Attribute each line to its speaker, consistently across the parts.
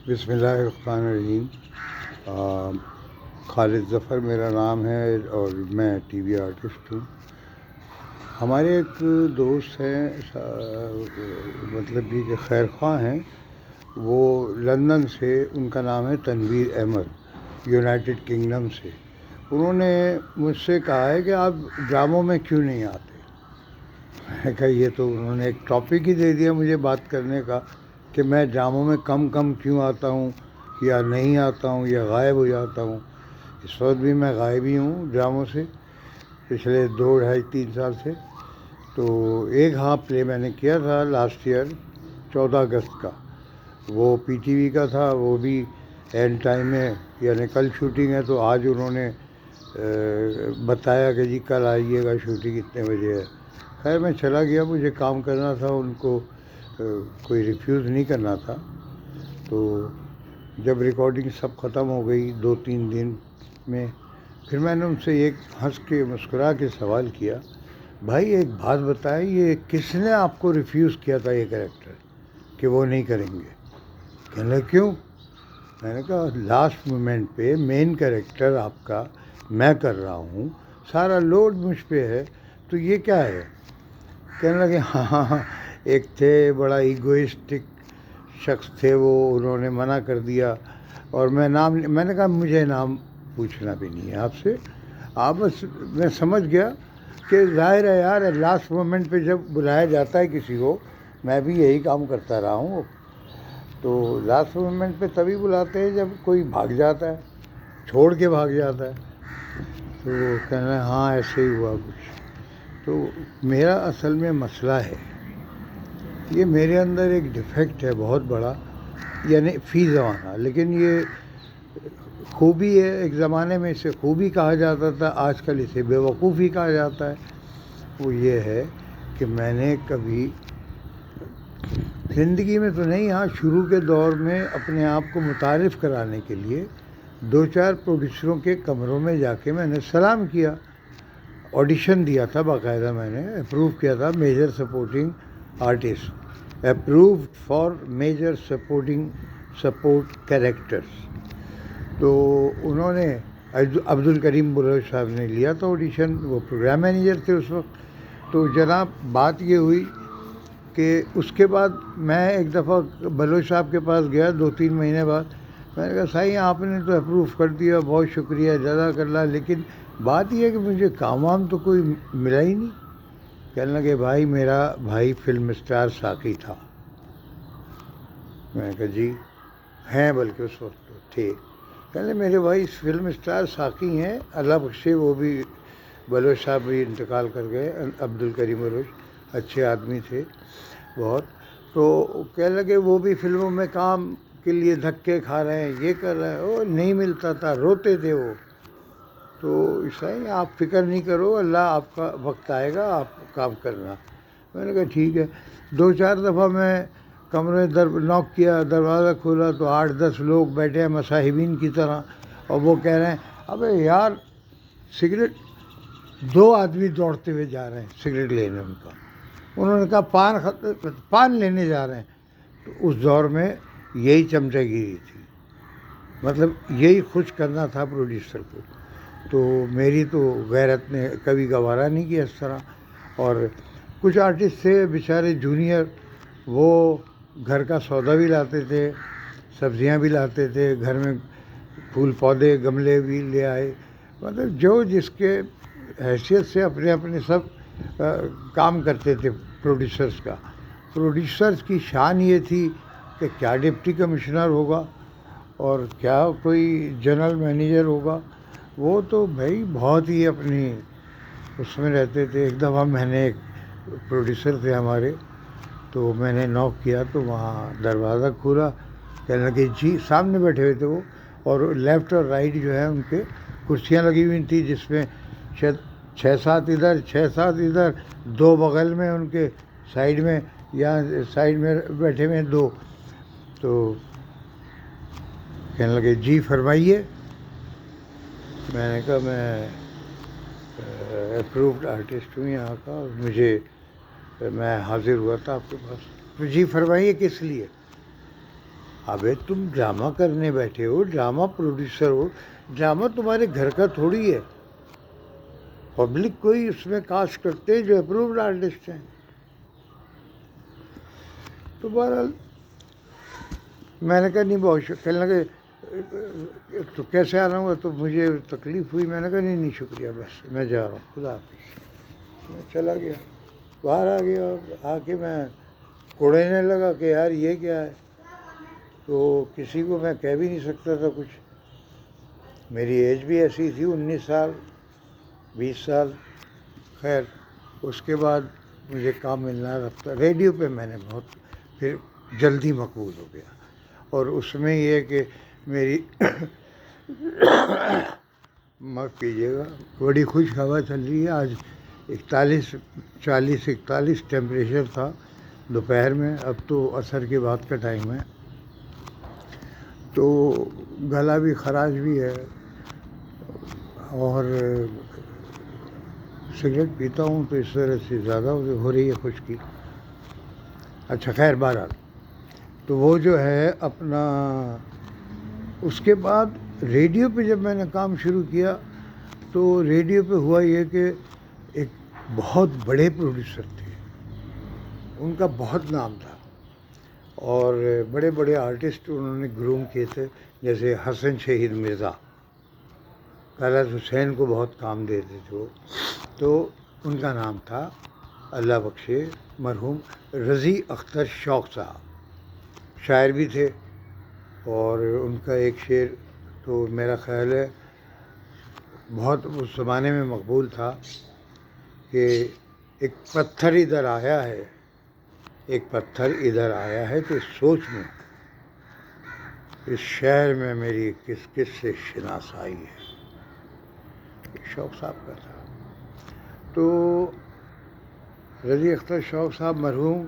Speaker 1: بسم اللہ الرحمن الرحیم۔ خالد ظفر میرا نام ہے اور میں ٹی وی آرٹسٹ ہوں۔ ہمارے ایک دوست ہیں، مطلب یہ کہ خیر خواہ ہیں، وہ لندن سے، ان کا نام ہے تنویر احمد، یونائٹڈ کنگڈم سے۔ انہوں نے مجھ سے کہا ہے کہ آپ ڈراموں میں کیوں نہیں آتے۔ میں نے کہا یہ تو انہوں نے ایک ٹاپک ہی دے دیا مجھے بات کرنے کا کہ میں ڈراموں میں کم کیوں آتا ہوں یا نہیں آتا ہوں یا غائب ہو جاتا ہوں۔ اس وقت بھی میں غائب ہی ہوں ڈراموں سے، پچھلے 2 ڈھائی 3 سال سے۔ تو ایک پلے میں نے کیا تھا لاسٹ ایئر 14 اگست کا، وہ پی ٹی وی کا تھا، وہ بھی اینڈ ٹائم میں، یعنی کل شوٹنگ ہے تو آج انہوں نے بتایا کہ جی کل آئیے گا، شوٹنگ اتنے بجے ہے۔ خیر میں چلا گیا، مجھے کام کرنا تھا، ان کو کوئی ریفیوز نہیں کرنا تھا۔ تو جب ریکارڈنگ سب ختم ہو گئی 2 3 دن میں، پھر میں نے ان سے ایک ہنس کے مسکرا کے سوال کیا، بھائی ایک بات بتائیں، یہ کس نے آپ کو ریفیوز کیا تھا یہ کریکٹر کہ وہ نہیں کریں گے؟ کہنے لگے کیوں؟ میں نے کہا لاسٹ مومنٹ پہ مین کریکٹر آپ کا میں کر رہا ہوں، سارا لوڈ مجھ پہ ہے، تو یہ کیا ہے؟ کہنے لگے ہاں ایک تھے بڑا ایگوئسٹک شخص تھے وہ، انہوں نے منع کر دیا، اور میں نے کہا مجھے نام پوچھنا بھی نہیں ہے آپ سے، آپ بس، میں سمجھ گیا کہ ظاہر ہے یار لاسٹ مومنٹ پہ جب بلایا جاتا ہے کسی کو، میں بھی یہی کام کرتا رہا ہوں، تو لاسٹ مومنٹ پہ تبھی بلاتے ہیں جب کوئی بھاگ جاتا ہے، چھوڑ کے بھاگ جاتا ہے۔ تو وہ کہنا ہے ہاں ایسے ہی ہوا کچھ۔ تو میرا اصل میں مسئلہ ہے، یہ میرے اندر ایک ڈیفیکٹ ہے بہت بڑا، یعنی فی زمانہ، لیکن یہ خوبی ہے، ایک زمانے میں اسے خوبی کہا جاتا تھا، آج کل اسے بے وقوفی کہا جاتا ہے۔ وہ یہ ہے کہ میں نے کبھی زندگی میں تو نہیں، ہاں شروع کے دور میں اپنے آپ کو متعارف کرانے کے لیے 2 4 پروڈیوسروں کے کمروں میں جا کے میں نے سلام کیا، آڈیشن دیا تھا باقاعدہ، میں نے اپروو کیا تھا major supporting artist, approved for major support characters. تو انہوں نے عبد الکریم بلوچ صاحب نے لیا تھا آڈیشن، وہ پروگرام مینیجر تھے اس وقت۔ تو جناب بات یہ ہوئی کہ اس کے بعد میں ایک دفعہ بلوچ صاحب کے پاس گیا 2 3 مہینے بعد، میں نے کہا صحیح آپ نے تو اپروو کر دیا، بہت شکریہ جزاک اللہ، لیکن بات یہ ہے کہ مجھے کام وام تو کوئی ملا ہی نہیں۔ کہنے لگے بھائی میرا بھائی فلم اسٹار ساقی تھا۔ میں نے کہا جی ہیں، بلکہ اس وقت تو تھے۔ کہنے لگے میرے بھائی فلم اسٹار ساقی ہیں، اللہ بخشے، وہ بھی بلوچ صاحب بھی انتقال کر گئے، عبد الکریم بلوچ اچھے آدمی تھے بہت۔ تو کہنے لگے وہ بھی فلموں میں کام کے لیے دھکے کھا رہے ہیں، یہ کر رہے ہیں، وہ نہیں ملتا تھا، روتے تھے وہ۔ تو صحیح آپ فکر نہیں کرو، اللہ آپ کا وقت آئے گا، آپ کام کرنا۔ میں نے کہا ٹھیک ہے۔ 2 4 دفعہ میں کمرے نوک کیا، دروازہ کھولا تو 8 10 لوگ بیٹھے ہیں مصاحبین کی طرح، اور وہ کہہ رہے ہیں ابے یار سگریٹ، 2 آدمی دوڑتے ہوئے جا رہے ہیں سگریٹ لینے ان کا، انہوں نے کہا پان لینے جا رہے ہیں۔ تو اس دور میں یہی چمچہ گیری تھی، مطلب یہی خوش کرنا تھا پروڈیوسر کو۔ تو میری تو غیرت نے کبھی گوارا نہیں کیا اس طرح۔ اور کچھ آرٹسٹ تھے بیچارے جونیئر، وہ گھر کا سودا بھی لاتے تھے، سبزیاں بھی لاتے تھے، گھر میں پھول پودے گملے بھی لے آئے، مطلب جو جس کے حیثیت سے اپنے اپنے سب کام کرتے تھے پروڈیوسرز کا۔ پروڈیوسرز کی شان یہ تھی کہ کیا ڈپٹی کمشنر ہوگا اور کیا کوئی جنرل مینیجر ہوگا، وہ تو بھائی بہت ہی اپنی اس میں رہتے تھے۔ ایک دفعہ میں نے، ایک پروڈیوسر تھے ہمارے، تو میں نے نوک کیا تو وہاں دروازہ کھولا، کہنے لگے جی، سامنے بیٹھے ہوئے تھے وہ، اور لیفٹ اور رائٹ جو ہے ان کے کرسیاں لگی ہوئی تھیں، جس میں شاید 6 7 ادھر 6 7 ادھر، 2 بغل میں ان کے سائڈ میں، یا سائڈ میں بیٹھے ہوئے 2۔ تو کہنے لگے جی فرمائیے۔ میں نے کہا میں اپرووڈ آرٹسٹ ہوں یہاں کا، اور میں حاضر ہوا تھا آپ کے پاس۔ تو جی فرمائیے کس لیے؟ ابے تم ڈرامہ کرنے بیٹھے ہو، ڈرامہ پروڈیوسر ہو، ڈرامہ تمہارے گھر کا تھوڑی ہے، پبلک کو ہی اس میں کاسٹ کرتے ہیں جو اپرووڈ آرٹسٹ ہیں۔ تو بہرحال میں نے کہا نہیں بہت کہنے لگے تو کیسے آنا ہوا، تو مجھے تکلیف ہوئی، میں نے کہا نہیں شکریہ، بس میں جا رہا ہوں، خدا حافظ۔ میں چلا گیا، باہر آ گیا، آ کے میں کوڑنے لگا کہ یار یہ کیا ہے، تو کسی کو میں کہہ بھی نہیں سکتا تھا کچھ، میری ایج بھی ایسی تھی 19 سال 20 سال۔ خیر اس کے بعد مجھے کام ملنا رفتہ ریڈیو پہ میں نے بہت پھر جلدی مقبول ہو گیا، اور اس میں یہ کہ میری معاف کیجیے گا، بڑی خوش ہوا چل رہی ہے، آج 41 ٹیمپریچر تھا دوپہر میں، اب تو عصر کے بعد کا ٹائم ہے، تو گلا بھی خراش بھی ہے، اور سگریٹ پیتا ہوں تو اس طرح سے زیادہ ہو رہی ہے خشکی۔ اچھا خیر بہرحال، تو وہ جو ہے اپنا، اس کے بعد ریڈیو پہ جب میں نے کام شروع کیا تو ریڈیو پہ ہوا یہ کہ ایک بہت بڑے پروڈیوسر تھے، ان کا بہت نام تھا، اور بڑے بڑے آرٹسٹ انہوں نے گروم کیے تھے، جیسے حسن شہید مرزا، طلعت حسین کو بہت کام دیتے تھے وہ، تو ان کا نام تھا اللہ بخشے مرحوم رضی اختر شوق صاحب، شاعر بھی تھے، اور ان کا ایک شعر تو میرا خیال ہے بہت اس زمانے میں مقبول تھا کہ ایک پتھر ادھر آیا ہے، ایک پتھر ادھر آیا ہے تو سوچ میں اس شہر میں میری کس کس سے شناسائی ہے، شوق صاحب کا تھا۔ تو رضی اختر شوق صاحب مرحوم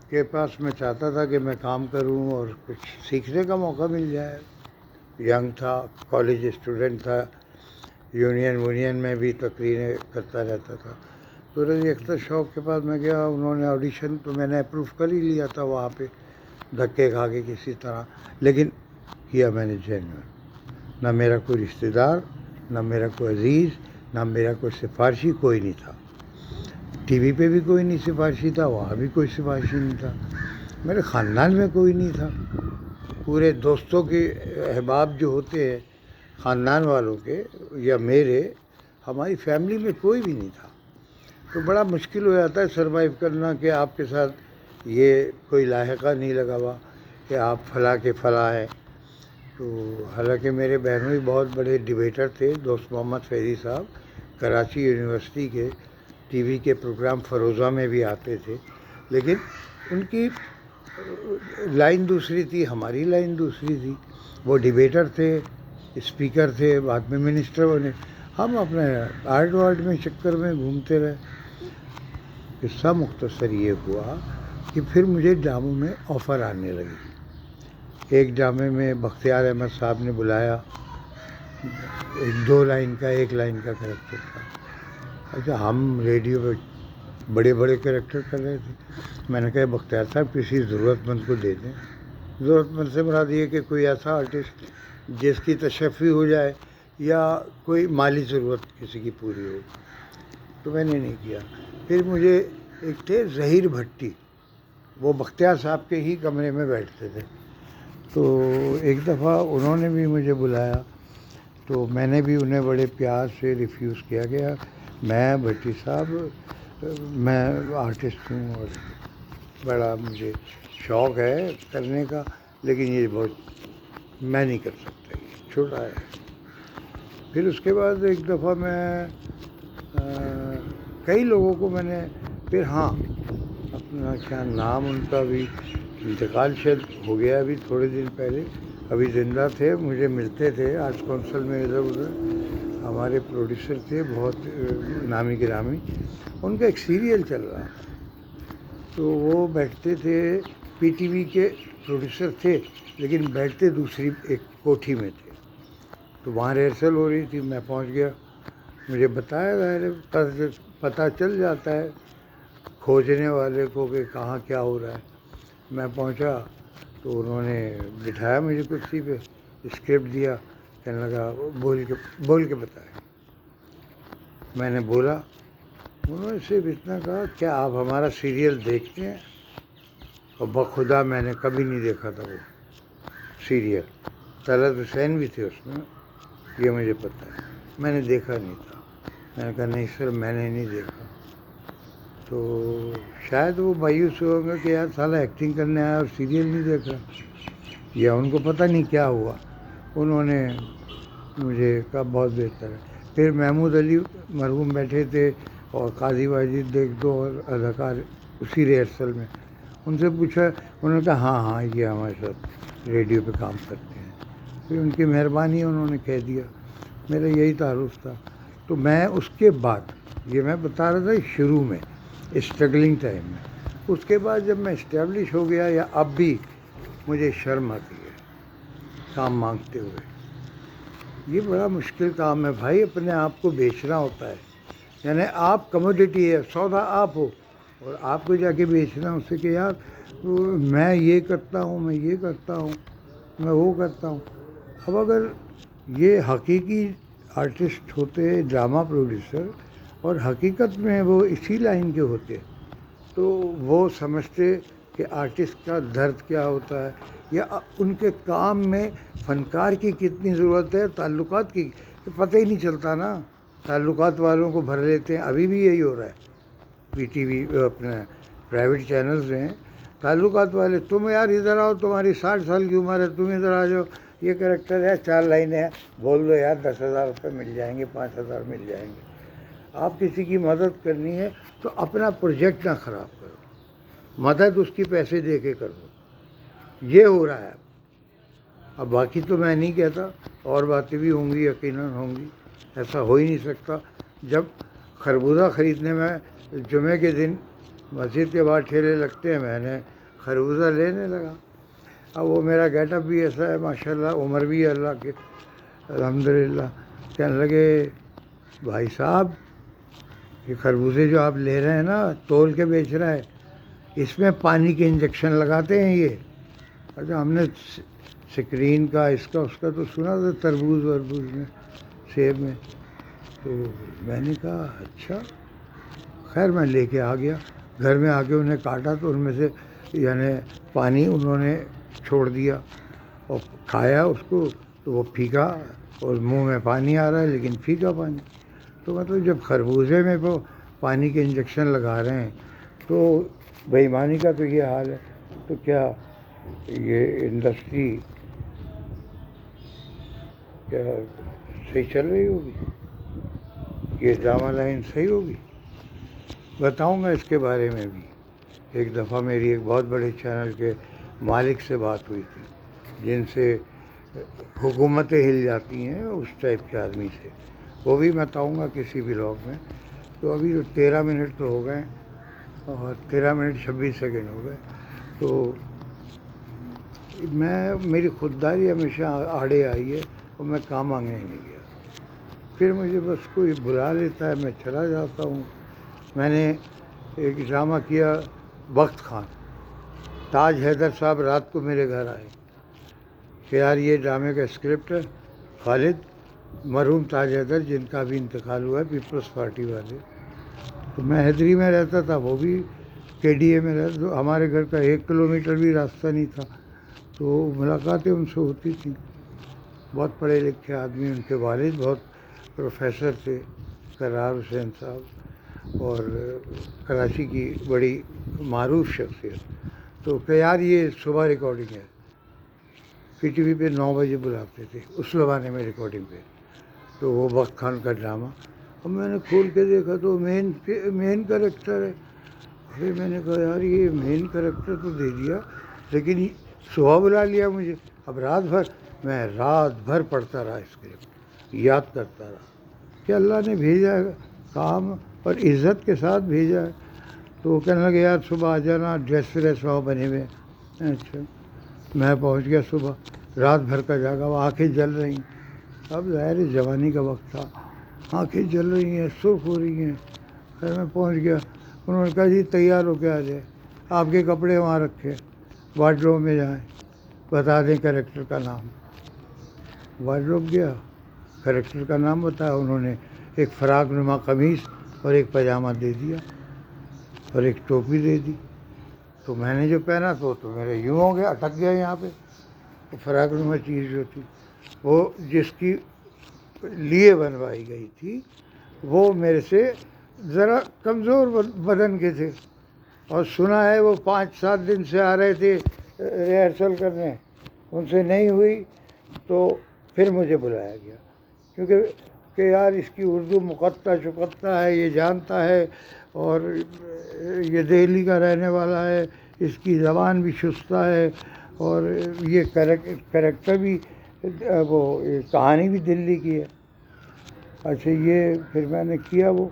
Speaker 1: کے پاس میں چاہتا تھا کہ میں کام کروں اور کچھ سیکھنے کا موقع مل جائے، ینگ تھا، کالج اسٹوڈنٹ تھا، یونین میں بھی تقریریں کرتا رہتا تھا، تو رضی اختر شوق کے پاس میں گیا، انہوں نے آڈیشن تو میں نے اپروو کر ہی لیا تھا وہاں پہ دھکے کھا کے کسی طرح، لیکن کیا میں نے جینوئن، نہ میرا کوئی رشتہ دار، نہ میرا کوئی عزیز، نہ میرا کوئی سفارشی، کوئی نہیں تھا، ٹی وی پہ بھی کوئی نہیں سفارشی تھا، وہاں بھی کوئی سفارشی نہیں تھا، میرے خاندان میں کوئی نہیں تھا، پورے دوستوں کے احباب جو ہوتے ہیں خاندان والوں کے یا میرے، ہماری فیملی میں کوئی بھی نہیں تھا، تو بڑا مشکل ہو جاتا ہے سروائیو کرنا کہ آپ کے ساتھ یہ کوئی لاحقہ نہیں لگا ہوا کہ آپ فلاں کے فلاں ہیں۔ تو حالانکہ میرے بہنوئی بہت بڑے ڈبیٹر تھے، دوست محمد فیضی صاحب کراچی یونیورسٹی کے ٹی وی کے پروگرام فروزہ میں بھی آتے تھے، لیکن ان کی لائن دوسری تھی، ہماری لائن دوسری تھی، وہ ڈبیٹر تھے، اسپیکر تھے، بعد میں منسٹر بنے، ہم اپنے آرٹ وارٹ میں چکر میں گھومتے رہے۔ قصہ مختصر یہ ہوا کہ پھر مجھے ڈراموں میں آفر آنے لگی، ایک ڈرامے میں بختیار احمد صاحب نے بلایا، ایک 2 لائن کا 1 لائن کا کریکٹر تھا، اچھا ہم ریڈیو پہ بڑے بڑے کریکٹر کر رہے تھے، میں نے کہا بختیار صاحب کسی ضرورت مند کو دے دیں، ضرورت مند سے مراد یہ کہ کوئی ایسا آرٹسٹ جس کی تشفی ہو جائے یا کوئی مالی ضرورت کسی کی پوری ہو، تو میں نے نہیں کیا۔ پھر مجھے ایک تھے ظہیر بھٹی، وہ بختیار صاحب کے ہی کمرے میں بیٹھتے تھے، تو ایک دفعہ انہوں نے بھی مجھے بلایا، تو میں نے بھی انہیں بڑے پیار سے ریفیوز کیا گیا، میں بھٹی صاحب میں آرٹسٹ ہوں اور بڑا مجھے شوق ہے کرنے کا، لیکن یہ بہت میں نہیں کر سکتا، یہ چھوٹا ہے۔ پھر اس کے بعد ایک دفعہ میں کئی لوگوں کو میں نے پھر ہاں اپنا کیا نام ان کا بھی انتقال شاید ہو گیا ابھی تھوڑے دن پہلے، ابھی زندہ تھے، مجھے ملتے تھے آرٹس کونسل میں ادھر ادھر، ہمارے پروڈیوسر تھے بہت نامی گرامی، ان کا ایک سیریل چل رہا تھا، تو وہ بیٹھتے تھے، پی ٹی وی کے پروڈیوسر تھے لیکن بیٹھتے دوسری ایک کوٹھی میں تھے، تو وہاں ریہرسل ہو رہی تھی، میں پہنچ گیا، مجھے بتایا گیا، پتہ چل جاتا ہے کھوجنے والے کو کہ کہاں کیا ہو رہا ہے، میں پہنچا تو انہوں نے بٹھایا مجھے کرسی پہ، اسکرپٹ دیا، کہنے لگا بول کے بتائیں۔ میں نے بولا، انہوں نے صرف اتنا کہا کیا آپ ہمارا سیریل دیکھتے ہیں؟ اور بخدا میں نے کبھی نہیں دیکھا تھا وہ سیریل، طلعت حسین بھی تھے اس میں، یہ مجھے پتہ ہے، میں نے دیکھا نہیں تھا۔ میں نے کہا نہیں سر میں نے نہیں دیکھا۔ تو شاید وہ مایوس ہوں گے کہ یار سالہ ایکٹنگ کرنے آیا اور سیریل نہیں دیکھا، یا ان کو پتہ نہیں کیا ہوا۔ انہوں نے مجھے کہا بہت بہتر ہے۔ پھر محمود علی مرحوم بیٹھے تھے اور قاضی واجد ایک دو اور اداکار اسی ریہرسل میں، ان سے پوچھا، انہوں نے کہا ہاں یہ ہمارے ساتھ ریڈیو پہ کام کرتے ہیں۔ پھر ان کی مہربانی انہوں نے کہہ دیا، میرا یہی تعارف تھا۔ تو میں اس کے بعد، یہ میں بتا رہا تھا شروع میں اسٹرگلنگ ٹائم میں، اس کے بعد جب میں اسٹیبلش ہو گیا، یا اب بھی مجھے شرم آتی ہے کام مانگتے ہوئے۔ یہ بڑا مشکل کام ہے بھائی، اپنے آپ کو بیچنا ہوتا ہے، یعنی آپ کموڈیٹی ہے، سودا آپ ہو، اور آپ کو جا کے بیچنا اس سے کہ یار میں یہ کرتا ہوں، میں یہ کرتا ہوں، میں وہ کرتا ہوں۔ اب اگر یہ حقیقی آرٹسٹ ہوتے، ڈرامہ پروڈیوسر، اور حقیقت میں وہ اسی لائن کے ہوتے، تو وہ سمجھتے کہ آرٹسٹ کا درد کیا ہوتا ہے، یا ان کے کام میں فنکار کی کتنی ضرورت ہے، تعلقات کی پتہ ہی نہیں چلتا نا، تعلقات والوں کو بھر لیتے ہیں۔ ابھی بھی یہی ہو رہا ہے، پی ٹی وی اپنے پرائیویٹ چینلز ہیں، تعلقات والے، تم یار ادھر آؤ، تمہاری 60 سال کی عمر ہے، تم ادھر آ جاؤ، یہ کریکٹر ہے، 4 لائنیں ہیں، بول دو یار، 10,000 روپے مل جائیں گے، 5,000 مل جائیں گے۔ آپ کسی کی مدد کرنی ہے تو اپنا پروجیکٹ نہ خراب کرو، مدد اس کی پیسے دے کے کرو، یہ ہو رہا ہے اب باقی تو میں نہیں کہتا، اور باتیں بھی ہوں گی، یقیناً ہوں گی، ایسا ہو ہی نہیں سکتا۔ جب خربوزہ خریدنے میں جمعے کے دن مسجد کے باہر ٹھیلے لگتے ہیں، میں نے خربوزہ لینے لگا۔ اب وہ میرا گیٹ اپ بھی ایسا ہے ماشاءاللہ، عمر بھی ہے اللہ کے الحمدللہ، کہنے لگے بھائی صاحب یہ خربوزے جو آپ لے رہے ہیں نا، تول کے بیچ رہا ہے، اس میں پانی کے انجیکشن لگاتے ہیں یہ؟ اچھا ہم نے سکرین کا اس کا تو سنا تھا، تربوز وربوز میں، سیب میں۔ تو میں نے کہا اچھا، خیر میں لے کے آ گیا، گھر میں آ کے انہیں کاٹا تو ان میں سے یعنی پانی انہوں نے چھوڑ دیا، اور کھایا اس کو تو وہ پھیکا، اور منہ میں پانی آ رہا ہے لیکن پھیکا پانی۔ تو مطلب جب خربوزے میں وہ پانی کے انجیکشن لگا رہے ہیں تو بے ایمانی کا تو یہ حال ہے، تو کیا یہ انڈسٹری کیا صحیح چل رہی ہوگی؟ یہ ڈرامہ لائن صحیح ہوگی؟ بتاؤں گا اس کے بارے میں بھی۔ ایک دفعہ میری ایک بہت بڑے چینل کے مالک سے بات ہوئی تھی، جن سے حکومتیں ہل جاتی ہیں، اس ٹائپ کے آدمی سے، وہ بھی بتاؤں گا کسی بلاگ میں۔ تو ابھی 13 منٹ تو ہو گئے، اور 13 منٹ 26 سیکنڈ ہو گئے۔ تو میری خودداری ہمیشہ آڑے آئی ہے، اور میں کام مانگنے نہیں گیا، پھر مجھے بس کوئی بلا لیتا ہے، میں چلا جاتا ہوں۔ میں نے ایک ڈرامہ کیا بخت خان، تاج حیدر صاحب رات کو میرے گھر آئے کہ یار یہ ڈرامے کا اسکرپٹ ہے، خالد، مرحوم تاج حیدر جن کا بھی انتقال ہوا ہے، پیپلز پارٹی والے، تو میں حیدری میں رہتا تھا، وہ بھی کے ڈی اے میں رہتا، تو ہمارے گھر کا 1 کلومیٹر بھی راستہ نہیں تھا، تو ملاقاتیں ان سے ہوتی تھیں۔ بہت پڑھے لکھے آدمی، ان کے والد بہت پروفیسر تھے، کرار حسین صاحب، اور کراچی کی بڑی معروف شخصیت۔ تو کہ یار یہ صبح ریکارڈنگ ہے، پی ٹی وی پہ 9 بجے بلاتے تھے اس زمانے میں ریکارڈنگ پہ، تو وہ بخت خان کا ڈرامہ، اب میں نے کھول کے دیکھا تو مین کریکٹر ہے۔ ارے میں نے کہا یار یہ مین کریکٹر تو دے دیا، لیکن صبح بلا لیا مجھے، اب رات بھر پڑھتا رہا اسکرپٹ، یاد کرتا رہا کہ اللہ نے بھیجا ہے کام، اور عزت کے ساتھ بھیجا ہے۔ تو وہ کہنے لگے یار صبح آ جانا، ڈریس وریس وہاں بنے ہوئے۔ اچھا میں پہنچ گیا صبح، رات بھر کا جاگا، وہ آنکھیں جل رہی ہیں، اب ظاہر جوانی کا وقت تھا، آنکھیں جل رہی ہیں، سرخ ہو رہی ہیں۔ پھر میں پہنچ گیا، انہوں نے کہا جی تیار ہو کے آ جائے، آپ کے کپڑے وہاں رکھے، وارڈروب میں جائیں۔ بتا دیں کریکٹر کا نام. موبائل رک گیا. کریکٹر کا نام بتایا. انہوں نے ایک فراق نما قمیص اور ایک پاجامہ دے دیا اور ایک ٹوپی دے دی. تو میں نے جو پہنا تو میرے یوں ہو گیا, اٹک گیا یہاں پہ. فراق نما چیز جو تھی وہ جس کی لیے بنوائی گئی تھی وہ میرے سے ذرا کمزور بدن کے تھے, اور سنا ہے وہ 5-7 دن سے آ رہے تھے ریہرسل کرنے, ان سے نہیں ہوئی تو پھر مجھے بلایا گیا, کیونکہ کہ یار اس کی اردو مقطع شقطع ہے, یہ جانتا ہے, اور یہ دہلی کا رہنے والا ہے, اس کی زبان بھی شستہ ہے, اور یہ کریکٹر بھی وہ کہانی بھی دلی کی ہے. اچھا یہ پھر میں نے کیا وہ.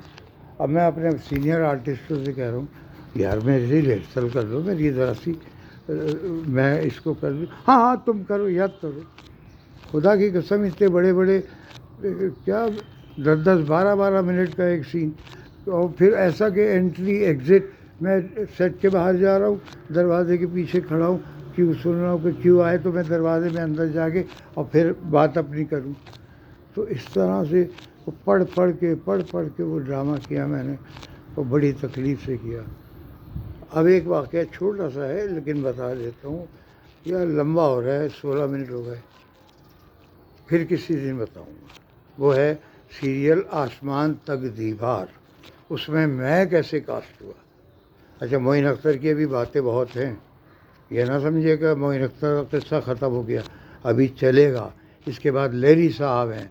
Speaker 1: اب میں اپنے سینئر آرٹسٹوں سے کہہ رہا ہوں یار میرے سے ریہرسل کر دو, میری یہ ذرا سی میں اس کو کر دوں. ہاں تم کرو, یاد کرو. خدا کی قسم اتنے بڑے بڑے کیا 10-12 منٹ کا ایک سین, اور پھر ایسا کہ انٹری ایگزٹ میں سیٹ کے باہر جا رہا ہوں, دروازے کے پیچھے کھڑا ہوں, کیوں سن رہا ہوں کہ کیوں آئے تو میں دروازے میں اندر جا کے اور پھر بات اپنی کروں. تو اس طرح سے وہ پڑھ پڑھ کے وہ ڈرامہ کیا میں نے, اور بڑی تکلیف سے کیا. اب ایک واقعہ چھوٹا سا ہے لیکن بتا دیتا ہوں, یہ لمبا ہو رہا ہے, 16 منٹ ہو گئے, پھر کسی دن بتاؤں گا. وہ ہے سیریل آسمان تک دیوار. اس میں کیسے کاسٹ ہوا. اچھا معین اختر کی ابھی باتیں بہت ہیں, یہ نہ سمجھے کہ معین اختر کا قصہ ختم ہو گیا, ابھی چلے گا. اس کے بعد لیری صاحب ہیں,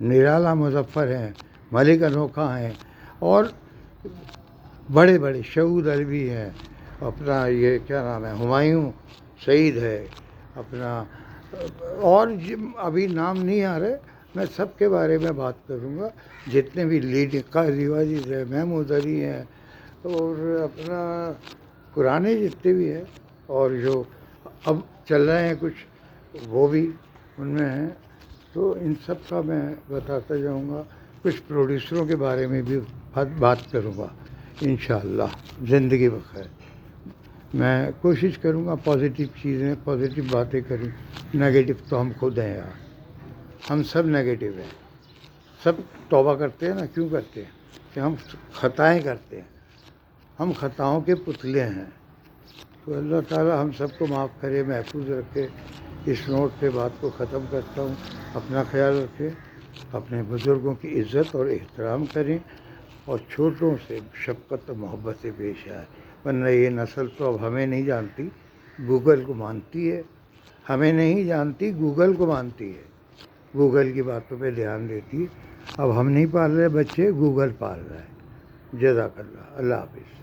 Speaker 1: نرالا مظفر ہیں, ملک انوکھا ہیں, اور بڑے بڑے شعود علوی ہیں, اپنا یہ کیا نام ہے ہمایوں سعید ہے اپنا, اور ابھی نام نہیں آ رہے. میں سب کے بارے میں بات کروں گا, جتنے بھی لیڈنگ قاضی واجد ہے, محمود علی ہیں, اور اپنا پرانے جتنے بھی ہیں, اور جو اب چل رہے ہیں کچھ وہ بھی ان میں ہیں. تو ان سب کا میں بتاتا جاؤں گا. کچھ پروڈیوسروں کے بارے میں بھی بات کروں گا انشاءاللہ. زندگی بخیر. میں کوشش کروں گا پازیٹیو چیزیں, پازیٹیو باتیں کروں. نگیٹو تو ہم خود ہیں یار, ہم سب نگیٹو ہیں. سب توبہ کرتے ہیں نا, کیوں کرتے ہیں کہ ہم خطائیں کرتے ہیں, ہم خطاؤں کے پتلے ہیں. تو اللہ تعالی ہم سب کو معاف کرے, محفوظ رکھے. اس نوٹ پہ بات کو ختم کرتا ہوں. اپنا خیال رکھیں, اپنے بزرگوں کی عزت اور احترام کریں, اور چھوٹوں سے شفقت و محبت سے پیش آئیں. ورنہ یہ نسل تو اب ہمیں نہیں جانتی, گوگل کو مانتی ہے. ہمیں نہیں جانتی, گوگل کو مانتی ہے, گوگل کی باتوں پہ دھیان دیتی ہے. اب ہم نہیں پال رہے بچے, گوگل پال رہا ہے. جزاک اللہ. اللہ حافظ.